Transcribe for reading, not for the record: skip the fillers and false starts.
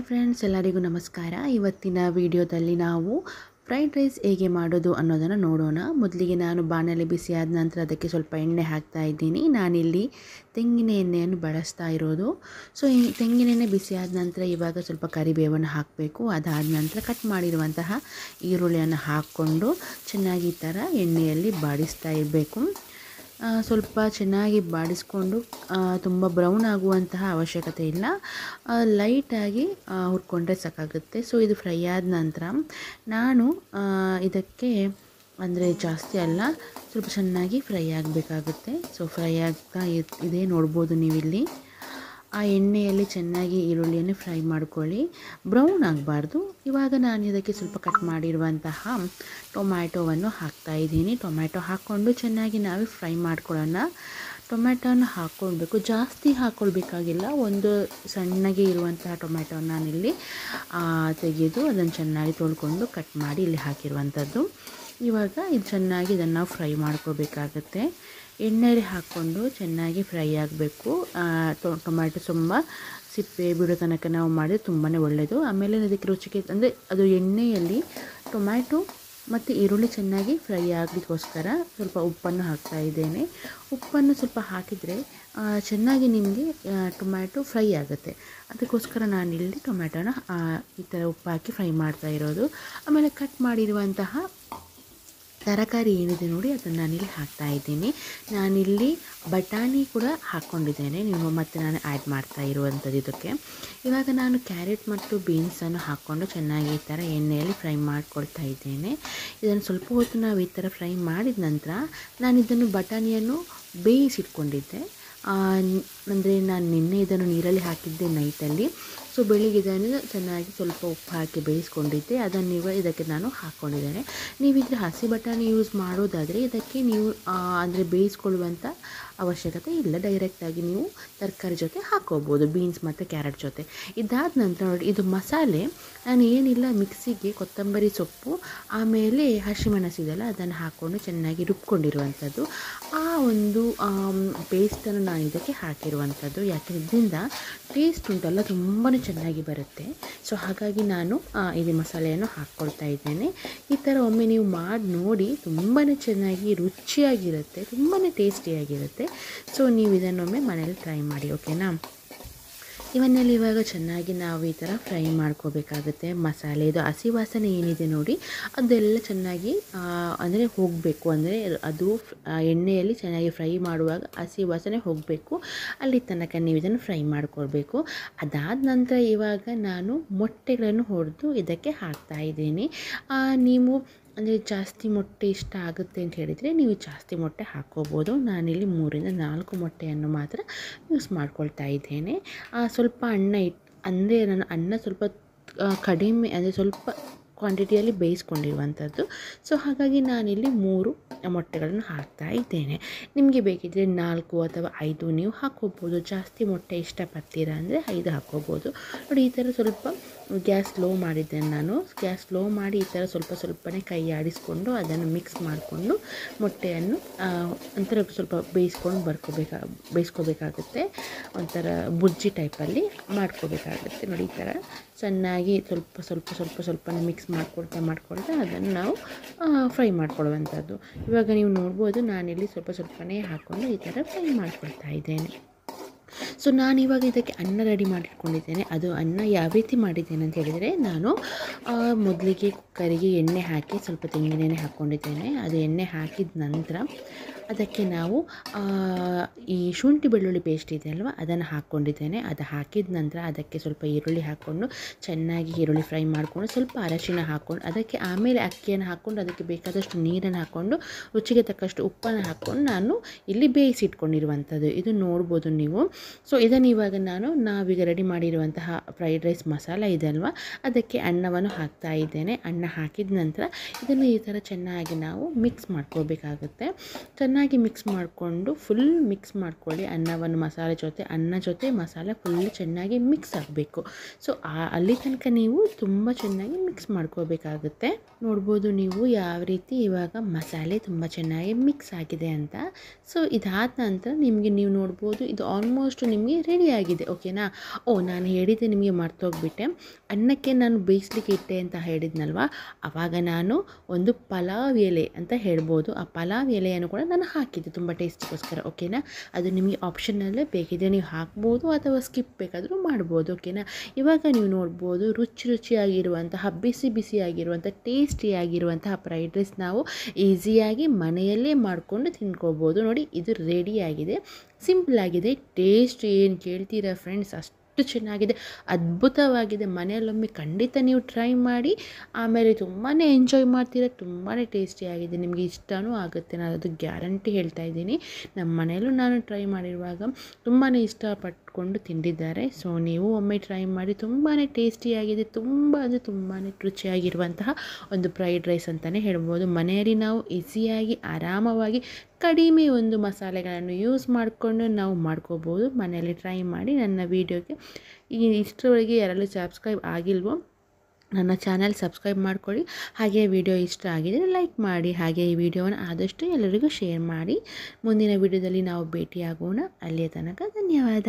Friends, ಎಲ್ಲರಿಗೂ ನಮಸ್ಕಾರ. ಇವತ್ತಿನ ವಿಡಿಯೋದಲ್ಲಿ ನಾವು ಫ್ರೈಡ್ ರೈಸ್ ಹೇಗೆ ಮಾಡೋದು ಅನ್ನೋದನ್ನು ನೋಡೋಣ. ಮೊದಲಿಗೆ ನಾನು ಬಾಣಲೆ ಬಿಸಿಯಾದ ನಂತರ ಅದಕ್ಕೆ ಸ್ವಲ್ಪ ಎಣ್ಣೆ ಹಾಕ್ತಾ ಇದ್ದೀನಿ. ನಾನಿಲ್ಲಿ ತೆಂಗಿನ ಎಣ್ಣೆಯನ್ನು ಬಳಸ್ತಾ ಇರೋದು. ಸೊ ಈ ತೆಂಗಿನ ಎಣ್ಣೆ ಬಿಸಿಯಾದ ನಂತರ ಇವಾಗ ಸ್ವಲ್ಪ ಕರಿಬೇವನ್ನು ಹಾಕಬೇಕು. ಅದಾದ ನಂತರ ಕಟ್ ಮಾಡಿರುವಂತಹ ಈರುಳ್ಳಿಯನ್ನು ಹಾಕ್ಕೊಂಡು ಚೆನ್ನಾಗಿ ಈ ಥರ ಎಣ್ಣೆಯಲ್ಲಿ ಬಾಡಿಸ್ತಾ ಇರಬೇಕು. ಸ್ವಲ್ಪ ಚೆನ್ನಾಗಿ ಬಾಡಿಸ್ಕೊಂಡು ತುಂಬ ಬ್ರೌನ್ ಆಗುವಂತಹ ಅವಶ್ಯಕತೆ ಇಲ್ಲ, ಲೈಟಾಗಿ ಹುರ್ಕೊಂಡ್ರೆ ಸಾಕಾಗುತ್ತೆ. ಸೊ ಇದು ಫ್ರೈ ಆದ ನಂತರ ನಾನು ಇದಕ್ಕೆ ಅಂದರೆ ಜಾಸ್ತಿ ಅಲ್ಲ, ಸ್ವಲ್ಪ ಚೆನ್ನಾಗಿ ಫ್ರೈ ಆಗಬೇಕಾಗುತ್ತೆ. ಸೊ ಫ್ರೈ ಆಗ್ತಾ ಇದೆ, ನೋಡ್ಬೋದು ನೀವಿಲ್ಲಿ. ಆ ಎಣ್ಣೆಯಲ್ಲಿ ಚೆನ್ನಾಗಿ ಈರುಳ್ಳಿಯನ್ನು ಫ್ರೈ ಮಾಡ್ಕೊಳ್ಳಿ, ಬ್ರೌನ್ ಆಗಬಾರ್ದು. ಇವಾಗ ನಾನು ಇದಕ್ಕೆ ಸ್ವಲ್ಪ ಕಟ್ ಮಾಡಿರುವಂತಹ ಟೊಮ್ಯಾಟೊವನ್ನು ಹಾಕ್ತಾಯಿದ್ದೀನಿ. ಟೊಮ್ಯಾಟೊ ಹಾಕ್ಕೊಂಡು ಚೆನ್ನಾಗಿ ನಾವು ಫ್ರೈ ಮಾಡ್ಕೊಳ್ಳೋಣ. ಟೊಮ್ಯಾಟೊನ ಹಾಕ್ಕೊಳ್ಬೇಕು, ಜಾಸ್ತಿ ಹಾಕ್ಕೊಳ್ಬೇಕಾಗಿಲ್ಲ. ಒಂದು ಸಣ್ಣಗೆ ಇರುವಂತಹ ಟೊಮ್ಯಾಟೊನ ನಾನಿಲ್ಲಿ ತೆಗೆದು ಅದನ್ನು ಚೆನ್ನಾಗಿ ತೊಳ್ಕೊಂಡು ಕಟ್ ಮಾಡಿ ಇಲ್ಲಿ ಹಾಕಿರುವಂಥದ್ದು. ಇವಾಗ ಇದು ಚೆನ್ನಾಗಿ ಇದನ್ನು ನಾವು ಫ್ರೈ ಮಾಡ್ಕೋಬೇಕಾಗತ್ತೆ. ಎಣ್ಣೆಯಲ್ಲಿ ಹಾಕ್ಕೊಂಡು ಚೆನ್ನಾಗಿ ಫ್ರೈ ಆಗಬೇಕು. ಟೊಮ್ಯಾಟೊ ತುಂಬ ಸಿಪ್ಪೆ ಬಿಡೋ ತನಕ ನಾವು ಮಾಡಿದ್ರೆ ತುಂಬಾ ಒಳ್ಳೆಯದು. ಆಮೇಲೆ ಅದಕ್ಕೆ ರುಚಿಗೆ ಅಂದರೆ ಅದು ಎಣ್ಣೆಯಲ್ಲಿ ಟೊಮ್ಯಾಟೊ ಮತ್ತು ಈರುಳ್ಳಿ ಚೆನ್ನಾಗಿ ಫ್ರೈ ಆಗಲಿಕ್ಕೋಸ್ಕರ ಸ್ವಲ್ಪ ಉಪ್ಪನ್ನು ಹಾಕ್ತಾ ಇದ್ದೇನೆ. ಉಪ್ಪನ್ನು ಸ್ವಲ್ಪ ಹಾಕಿದರೆ ಚೆನ್ನಾಗಿ ನಿಮಗೆ ಟೊಮ್ಯಾಟೊ ಫ್ರೈ ಆಗುತ್ತೆ. ಅದಕ್ಕೋಸ್ಕರ ನಾನಿಲ್ಲಿ ಟೊಮ್ಯಾಟೊನ ಈ ಥರ ಉಪ್ಪು ಹಾಕಿ ಫ್ರೈ ಮಾಡ್ತಾ ಇರೋದು. ಆಮೇಲೆ ಕಟ್ ಮಾಡಿರುವಂತಹ ತರಕಾರಿ ಏನಿದೆ ನೋಡಿ, ಅದನ್ನು ನಾನಿಲ್ಲಿ ಹಾಕ್ತಾ ಇದ್ದೀನಿ. ನಾನಿಲ್ಲಿ ಬಟಾಣಿ ಕೂಡ ಹಾಕ್ಕೊಂಡಿದ್ದೇನೆ, ಮತ್ತು ನಾನು ಆ್ಯಡ್ ಮಾಡ್ತಾ ಇರುವಂಥದ್ದು ಇದಕ್ಕೆ. ಇವಾಗ ನಾನು ಕ್ಯಾರೆಟ್ ಮತ್ತು ಬೀನ್ಸನ್ನು ಹಾಕ್ಕೊಂಡು ಚೆನ್ನಾಗಿ ಈ ಥರ ಎಣ್ಣೆಯಲ್ಲಿ ಫ್ರೈ ಮಾಡ್ಕೊಳ್ತಾ ಇದ್ದೇನೆ. ಇದನ್ನು ಸ್ವಲ್ಪ ಹೊತ್ತು ನಾವು ಈ ಥರ ಫ್ರೈ ಮಾಡಿದ ನಂತರ ನಾನು ಇದನ್ನು ಬಟಾಣಿಯನ್ನು ಬೇಯಿಸಿಟ್ಕೊಂಡಿದ್ದೆ. ಅಂದರೆ ನಾನು ನಿನ್ನೆ ಇದನ್ನು ನೀರಲ್ಲಿ ಹಾಕಿದ್ದೆ ನೈಟಲ್ಲಿ. ಸೊ ಬೆಳಿಗ್ಗೆ ಇದನ್ನು ಚೆನ್ನಾಗಿ ಸ್ವಲ್ಪ ಉಪ್ಪು ಹಾಕಿ ಬೇಯಿಸ್ಕೊಂಡಿದ್ದೆ. ಅದನ್ನು ಇದಕ್ಕೆ ನಾನು ಹಾಕ್ಕೊಂಡಿದ್ದೇನೆ. ನೀವಿದ್ರೆ ಹಸಿ ಬಟಾಣಿ ಯೂಸ್ ಮಾಡೋದಾದರೆ ಇದಕ್ಕೆ ನೀವು ಅಂದರೆ ಬೇಯಿಸ್ಕೊಳ್ಳುವಂಥ ಅವಶ್ಯಕತೆ ಇಲ್ಲ, ಡೈರೆಕ್ಟಾಗಿ ನೀವು ತರಕಾರಿ ಜೊತೆ ಹಾಕ್ಕೋಬೋದು, ಬೀನ್ಸ್ ಮತ್ತು ಕ್ಯಾರೆಟ್ ಜೊತೆ. ಇದಾದ ನಂತರ ನೋಡಿ, ಇದು ಮಸಾಲೆ ನಾನು ಏನಿಲ್ಲ, ಮಿಕ್ಸಿಗೆ ಕೊತ್ತಂಬರಿ ಸೊಪ್ಪು ಆಮೇಲೆ ಹಸಿಮೆಣಸಿದೆಲ್ಲ ಅದನ್ನು ಹಾಕ್ಕೊಂಡು ಚೆನ್ನಾಗಿ ರುಬ್ಕೊಂಡಿರುವಂಥದ್ದು. ಆ ಒಂದು ಪೇಸ್ಟನ್ನು ನಾನು ಇದಕ್ಕೆ ಹಾಕಿರುವಂಥದ್ದು. ಯಾಕೆ ಇದರಿಂದ ಟೇಸ್ಟ್ ಉಂಟಲ್ಲ ತುಂಬಾ ಚೆನ್ನಾಗಿ ಬರುತ್ತೆ. ಸೊ ಹಾಗಾಗಿ ನಾನು ಇದು ಮಸಾಲೆಯನ್ನು ಹಾಕ್ಕೊಳ್ತಾ ಇದ್ದೇನೆ. ಈ ಥರ ಒಮ್ಮೆ ನೀವು ಮಾಡಿ ನೋಡಿ, ತುಂಬಾ ಚೆನ್ನಾಗಿ ರುಚಿಯಾಗಿರುತ್ತೆ, ತುಂಬಾ ಟೇಸ್ಟಿಯಾಗಿರುತ್ತೆ. ಸೊ ನೀವು ಇದನ್ನೊಮ್ಮೆ ಮನೇಲಿ ಟ್ರೈ ಮಾಡಿ, ಓಕೆನಾ. ಇವನ್ನೆಲ್ಲ ಇವಾಗ ಚೆನ್ನಾಗಿ ನಾವು ಈ ಥರ ಫ್ರೈ ಮಾಡ್ಕೋಬೇಕಾಗುತ್ತೆ. ಮಸಾಲೆದು ಹಸಿ ವಾಸನೆ ಏನಿದೆ ನೋಡಿ, ಅದೆಲ್ಲ ಚೆನ್ನಾಗಿ ಅಂದರೆ ಹೋಗಬೇಕು. ಅಂದರೆ ಅದು ಎಣ್ಣೆಯಲ್ಲಿ ಚೆನ್ನಾಗಿ ಫ್ರೈ ಮಾಡುವಾಗ ಹಸಿ ವಾಸನೆ ಹೋಗಬೇಕು, ಅಲ್ಲಿ ತನಕ ನೀವು ಇದನ್ನು ಫ್ರೈ ಮಾಡ್ಕೊಳ್ಬೇಕು. ಅದಾದ ನಂತರ ಇವಾಗ ನಾನು ಮೊಟ್ಟೆಗಳನ್ನು ಹೊಡೆದು ಇದಕ್ಕೆ ಹಾಕ್ತಾಯಿದ್ದೀನಿ. ನೀವು ಅಂದರೆ ಜಾಸ್ತಿ ಮೊಟ್ಟೆ ಇಷ್ಟ ಆಗುತ್ತೆ ಅಂತ ಹೇಳಿದರೆ ನೀವು ಜಾಸ್ತಿ ಮೊಟ್ಟೆ ಹಾಕ್ಕೋಬೋದು. ನಾನಿಲ್ಲಿ 3ರಿಂದ 4 ಮೊಟ್ಟೆಯನ್ನು ಮಾತ್ರ ಯೂಸ್ ಮಾಡ್ಕೊಳ್ತಾ ಇದ್ದೇನೆ. ಸ್ವಲ್ಪ ಅಂದರೆ ನಾನು ಅನ್ನ ಸ್ವಲ್ಪ ಕಡಿಮೆ, ಅಂದರೆ ಸ್ವಲ್ಪ ಕ್ವಾಂಟಿಟಿಯಲ್ಲಿ ಬೇಯಿಸ್ಕೊಂಡಿರುವಂಥದ್ದು. ಸೊ ಹಾಗಾಗಿ ನಾನಿಲ್ಲಿ 3 ಮೊಟ್ಟೆಗಳನ್ನು ಹಾಕ್ತಾ ಇದ್ದೇನೆ. ನಿಮಗೆ ಬೇಕಿದ್ದರೆ 4 ಅಥವಾ 5 ನೀವು ಹಾಕ್ಕೋಬೋದು. ಜಾಸ್ತಿ ಮೊಟ್ಟೆ ಇಷ್ಟಪಡ್ತೀರಾ ಅಂದರೆ 5 ಹಾಕ್ಕೋಬೋದು. ನೋಡಿ, ಈ ಥರ ಸ್ವಲ್ಪ ಗ್ಯಾಸ್ ಸ್ಲೋ ಮಾಡಿದ್ದೇನೆ ನಾನು. ಗ್ಯಾಸ್ ಸ್ಲೋ ಮಾಡಿ ಈ ಥರ ಸ್ವಲ್ಪನೇ ಕೈ ಆಡಿಸ್ಕೊಂಡು ಅದನ್ನು ಮಿಕ್ಸ್ ಮಾಡಿಕೊಂಡು ಮೊಟ್ಟೆಯನ್ನು ಒಂಥರ ಸ್ವಲ್ಪ ಬೇಯಿಸ್ಕೋಬೇಕಾಗುತ್ತೆ. ಒಂಥರ ಬುಜ್ಜಿ ಟೈಪಲ್ಲಿ ಮಾಡ್ಕೋಬೇಕಾಗುತ್ತೆ. ನೋಡಿ, ಈ ಥರ ಚೆನ್ನಾಗಿ ಸ್ವಲ್ಪನೇ ಮಿಕ್ಸ್ ಮಾಡ್ಕೊಳ್ತಾ ಅದನ್ನು ನಾವು ಫ್ರೈ ಮಾಡ್ಕೊಳ್ಳುವಂಥದ್ದು. ಇವಾಗ ನೀವು ನೋಡ್ಬೋದು, ನಾನಿಲ್ಲಿ ಸ್ವಲ್ಪನೇ ಹಾಕ್ಕೊಂಡು ಈ ಥರ ಫ್ರೈ ಮಾಡ್ಕೊಳ್ತಾ ಇದ್ದೇನೆ. ಸೊ ನಾನಿವಾಗ ಇದಕ್ಕೆ ಅನ್ನ ರೆಡಿ ಮಾಡಿಟ್ಕೊಂಡಿದ್ದೇನೆ. ಅದು ಅನ್ನ ಯಾವ ರೀತಿ ಮಾಡಿದ್ದೇನೆ ಅಂತ ಹೇಳಿದರೆ, ನಾನು ಮೊದಲಿಗೆ ಕುಕ್ಕರಿಗೆ ಎಣ್ಣೆ ಹಾಕಿ ಸ್ವಲ್ಪ ತೆಂಗಿನ ಎಣ್ಣೆ ಹಾಕ್ಕೊಂಡಿದ್ದೇನೆ. ಅದು ಎಣ್ಣೆ ಹಾಕಿದ ನಂತರ ಅದಕ್ಕೆ ನಾವು ಈ ಶುಂಠಿ ಬೆಳ್ಳುಳ್ಳಿ ಪೇಸ್ಟ್ ಇದೆ ಅಲ್ವ, ಅದನ್ನು ಹಾಕ್ಕೊಂಡಿದ್ದೇನೆ. ಅದು ಹಾಕಿದ ನಂತರ ಅದಕ್ಕೆ ಸ್ವಲ್ಪ ಈರುಳ್ಳಿ ಹಾಕ್ಕೊಂಡು ಚೆನ್ನಾಗಿ ಈರುಳ್ಳಿ ಫ್ರೈ ಮಾಡಿಕೊಂಡು ಸ್ವಲ್ಪ ಅರಶಿನ ಹಾಕ್ಕೊಂಡು ಅದಕ್ಕೆ ಆಮೇಲೆ ಅಕ್ಕಿಯನ್ನು ಹಾಕ್ಕೊಂಡು ಅದಕ್ಕೆ ಬೇಕಾದಷ್ಟು ನೀರನ್ನು ಹಾಕ್ಕೊಂಡು ರುಚಿಗೆ ತಕ್ಕಷ್ಟು ಉಪ್ಪನ್ನು ಹಾಕ್ಕೊಂಡು ನಾನು ಇಲ್ಲಿ ಬೇಯಿಸಿಟ್ಕೊಂಡಿರುವಂಥದ್ದು. ಇದು ನೋಡ್ಬೋದು ನೀವು. ಸೊ ಇದನ್ನು ಇವಾಗ ನಾವೀಗ ರೆಡಿ ಮಾಡಿರುವಂತಹ ಫ್ರೈಡ್ ರೈಸ್ ಮಸಾಲ ಇದೆ ಅಲ್ವ, ಅದಕ್ಕೆ ಅನ್ನವನ್ನು ಹಾಕ್ತಾ ಇದ್ದೇನೆ. ಅನ್ನ ಹಾಕಿದ ನಂತರ ಇದನ್ನು ಈ ಥರ ಚೆನ್ನಾಗಿ ನಾವು ಮಿಕ್ಸ್ ಮಾಡ್ಕೋಬೇಕಾಗುತ್ತೆ. ಚೆನ್ನಾಗಿ ಮಿಕ್ಸ್ ಮಾಡಿಕೊಂಡು ಫುಲ್ ಮಿಕ್ಸ್ ಮಾಡ್ಕೊಳ್ಳಿ. ಅನ್ನವನ್ನು ಮಸಾಲೆ ಜೊತೆ, ಅನ್ನ ಜೊತೆ ಮಸಾಲೆ ಫುಲ್ ಚೆನ್ನಾಗಿ ಮಿಕ್ಸ್ ಆಗಬೇಕು. ಸೊ ಅಲ್ಲಿ ತನಕ ನೀವು ತುಂಬ ಚೆನ್ನಾಗಿ ಮಿಕ್ಸ್ ಮಾಡ್ಕೋಬೇಕಾಗುತ್ತೆ. ನೋಡ್ಬೋದು ನೀವು ಯಾವ ರೀತಿ ಇವಾಗ ಮಸಾಲೆ ತುಂಬ ಚೆನ್ನಾಗಿ ಮಿಕ್ಸ್ ಆಗಿದೆ ಅಂತ. ಸೊ ಇದಾದ ನಂತರ ನೀವು ನೋಡ್ಬೋದು ಇದು ಆಲ್ಮೋಸ್ಟ್ ನಿಮಗೆ ರೆಡಿ ಆಗಿದೆ. ಓಕೆನಾ? ನಾನು ಹೇಳಿದ್ದೆ ನಿಮಗೆ ಮರ್ತೋಗ್ಬಿಟ್ಟೆ, ಅನ್ನಕ್ಕೆ ನಾನು ಬೇಯಿಸ್ಲಿಕ್ಕೆ ಇಟ್ಟೆ ಅಂತ ಹೇಳಿದ್ನಲ್ವ, ಆವಾಗ ನಾನು ಒಂದು ಪಲಾವ್ ಎಲೆ ಅಂತ ಹೇಳ್ಬೋದು, ಆ ಪಲಾವ್ ಎಲೆಯನ್ನು ಕೂಡ ನಾನು ಹಾಕಿದ್ದೆ ತುಂಬ ಟೇಸ್ಟಿಗೋಸ್ಕರ. ಓಕೆನಾ? ಅದು ನಿಮಗೆ ಆಪ್ಷನಲ್ಲೇ, ಬೇಕಿದ್ರೆ ನೀವು ಹಾಕ್ಬೋದು ಅಥವಾ ಸ್ಕಿಪ್ ಬೇಕಾದರೂ ಮಾಡ್ಬೋದು. ಓಕೆನಾ? ಇವಾಗ ನೀವು ನೋಡ್ಬೋದು ರುಚಿಯಾಗಿರುವಂತಹ ಬಿಸಿ ಬಿಸಿಯಾಗಿರುವಂಥ ಟೇಸ್ಟಿಯಾಗಿರುವಂತಹ ಫ್ರೈಡ್ ರೈಸ್ ನಾವು ಈಸಿಯಾಗಿ ಮನೆಯಲ್ಲೇ ಮಾಡಿಕೊಂಡು ತಿನ್ಕೋಬೋದು. ನೋಡಿ, ಇದು ರೆಡಿಯಾಗಿದೆ, ಸಿಂಪಲ್ ಆಗಿದೆ. ಟೇಸ್ಟ್ ಏನು ಕೇಳ್ತೀರಾ ಫ್ರೆಂಡ್ಸ್, ಅಷ್ಟು ಚೆನ್ನಾಗಿದೆ, ಅದ್ಭುತವಾಗಿದೆ. ಮನೆಯಲ್ಲೊಮ್ಮೆ ಖಂಡಿತ ನೀವು ಟ್ರೈ ಮಾಡಿ, ಆಮೇಲೆ ತುಂಬಾ ಎಂಜಾಯ್ ಮಾಡ್ತೀರಾ. ತುಂಬಾ ಟೇಸ್ಟಿಯಾಗಿದೆ, ನಿಮಗೆ ಇಷ್ಟವೂ ಆಗುತ್ತೆ, ನಾನು ಅದು ಗ್ಯಾರಂಟಿ ಹೇಳ್ತಾ ಇದ್ದೀನಿ. ನಮ್ಮ ಮನೆಯಲ್ಲೂ ನಾನು ಟ್ರೈ ಮಾಡಿರುವಾಗ ತುಂಬಾ ಇಷ್ಟಪಟ್ಕೊಂಡು ತಿಂದಿದ್ದಾರೆ. ಸೊ ನೀವು ಒಮ್ಮೆ ಟ್ರೈ ಮಾಡಿ, ತುಂಬಾ ಟೇಸ್ಟಿಯಾಗಿದೆ, ತುಂಬ ಅಂದರೆ ತುಂಬಾ ರುಚಿಯಾಗಿರುವಂತಹ ಒಂದು ಫ್ರೈಡ್ ರೈಸ್ ಅಂತಲೇ ಹೇಳ್ಬೋದು. ಮನೆಯಲ್ಲಿ ನಾವು ಈಸಿಯಾಗಿ ಆರಾಮವಾಗಿ ಕಡಿಮೆ ಒಂದು ಮಸಾಲೆಗಳನ್ನು ಯೂಸ್ ಮಾಡಿಕೊಂಡು ನಾವು ಮಾಡ್ಕೋಬೋದು. ಮನೆಯಲ್ಲಿ ಟ್ರೈ ಮಾಡಿ. ನನ್ನ ವೀಡಿಯೋಗೆ ಇಷ್ಟರವರೆಗೆ ಯಾರೆಲ್ಲ ಸಬ್ಸ್ಕ್ರೈಬ್ ಆಗಿಲ್ವೋ ನನ್ನ ಚಾನಲ್ ಸಬ್ಸ್ಕ್ರೈಬ್ ಮಾಡ್ಕೊಳ್ಳಿ. ಹಾಗೆ ವಿಡಿಯೋ ಇಷ್ಟ ಆಗಿದರೆ ಲೈಕ್ ಮಾಡಿ. ಹಾಗೆ ಈ ವಿಡಿಯೋವನ್ನು ಆದಷ್ಟು ಎಲ್ಲರಿಗೂ ಶೇರ್ ಮಾಡಿ. ಮುಂದಿನ ವಿಡಿಯೋದಲ್ಲಿ ನಾವು ಭೇಟಿಯಾಗೋಣ. ಅಲ್ಲಿಯ ತನಕ ಧನ್ಯವಾದ.